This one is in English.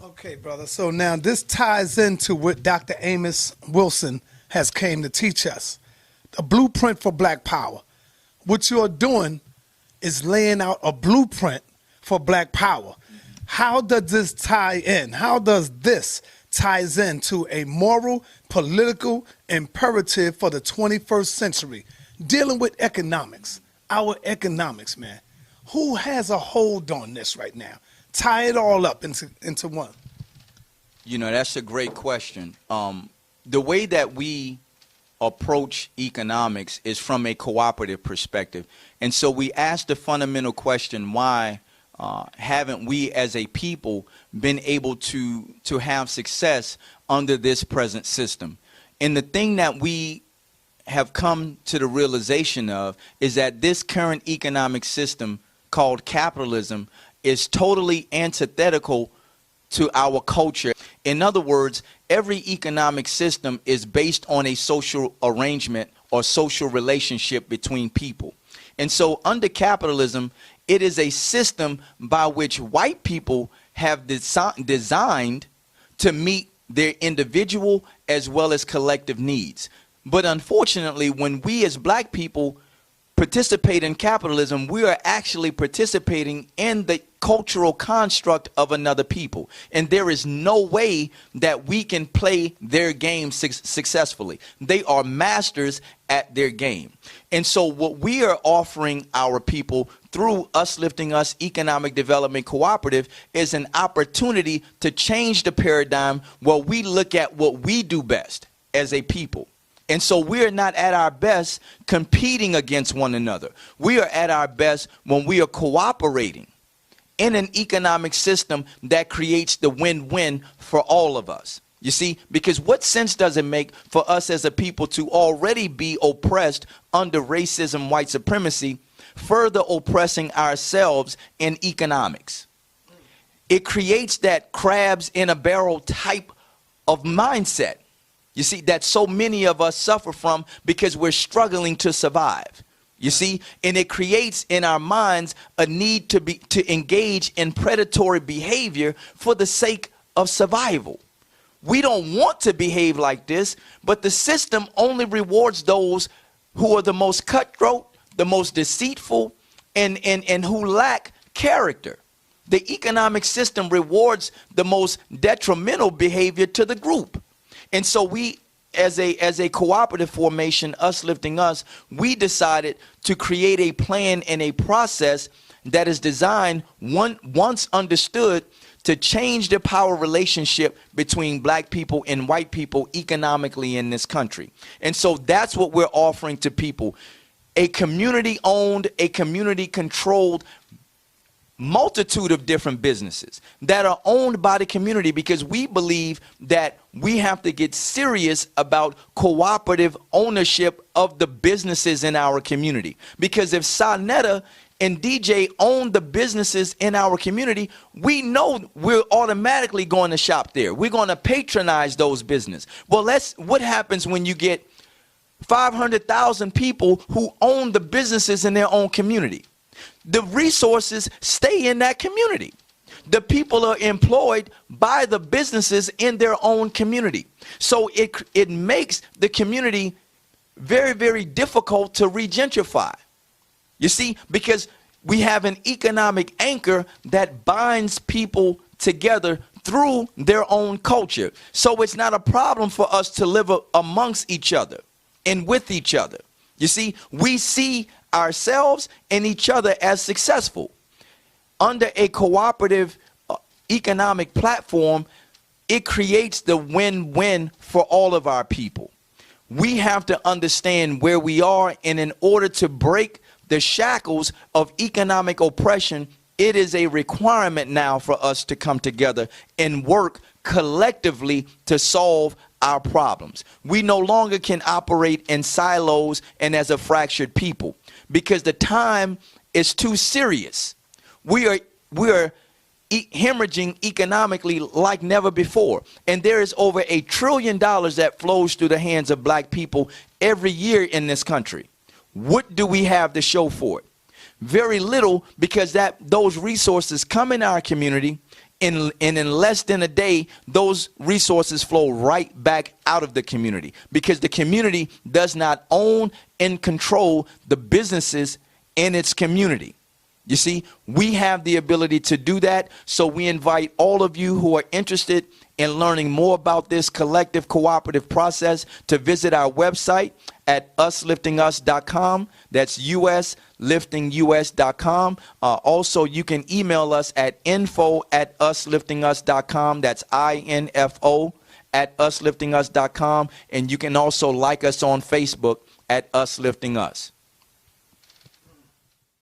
Okay, brother. So now this ties into what Dr. Amos Wilson has came to teach us. A blueprint for black power. What you're doing is laying out a blueprint for black power. How does this tie in? How does this ties into a moral, political imperative for the 21st century, dealing with economics, our economics, man? Who has a hold on this right now? Tie it all up into one. You know, that's a great question. The way that we approach economics is from a cooperative perspective. And so we ask the fundamental question, why haven't we as a people been able to have success under this present system? And the thing that we have come to the realization of is that this current economic system called capitalism is totally antithetical to our culture. In other words, every economic system is based on a social arrangement or social relationship between people. And so under capitalism, it is a system by which white people have designed to meet their individual as well as collective needs. But unfortunately, when we as black people participate in capitalism, we are actually participating in the cultural construct of another people. And there is no way that we can play their game successfully. They are masters at their game. And so what we are offering our people through Us Lifting Us Economic Development Cooperative is an opportunity to change the paradigm where we look at what we do best as a people. And so we're not at our best competing against one another. We are at our best when we are cooperating in an economic system that creates the win-win for all of us. You see, because what sense does it make for us as a people to already be oppressed under racism, white supremacy, further oppressing ourselves in economics? It creates that crabs in a barrel type of mindset. You see, that so many of us suffer from because we're struggling to survive. You see, and it creates in our minds a need to engage in predatory behavior for the sake of survival. We don't want to behave like this, but the system only rewards those who are the most cutthroat, the most deceitful, and who lack character. The economic system rewards the most detrimental behavior to the group. And so we, as a cooperative formation, Us Lifting Us, we decided to create a plan and a process that is designed, once understood, to change the power relationship between black people and white people economically in this country. And so that's what we're offering to people. A community-owned, a community-controlled multitude of different businesses that are owned by the community, because we believe that we have to get serious about cooperative ownership of the businesses in our community. Because if Sonetta and DJ own the businesses in our community, we know we're automatically going to shop there. We're going to patronize those businesses. Well, what happens when you get 500,000 people who own the businesses in their own community? The resources stay in that community. The people are employed by the businesses in their own community. So it makes the community very, very difficult to regentrify. You see, because we have an economic anchor that binds people together through their own culture. So it's not a problem for us to live amongst each other and with each other. You see, we see ourselves and each other as successful. Under a cooperative economic platform, it creates the win-win for all of our people. We have to understand where we are, and in order to break the shackles of economic oppression, it is a requirement now for us to come together and work collectively to solve our problems. We no longer can operate in silos and as a fractured people, because the time is too serious. We are hemorrhaging economically like never before. And there is over $1 trillion that flows through the hands of black people every year in this country. What do we have to show for it? Very little, because those resources come in our community and in less than a day, those resources flow right back out of the community, because the community does not own and control the businesses in its community. You see, we have the ability to do that. So we invite all of you who are interested in learning more about this collective cooperative process to visit our website at usliftingus.com. That's usliftingus.com. Also, you can email us at info@usliftingus.com. That's info@usliftingus.com. And you can also like us on Facebook at Us Lifting Us.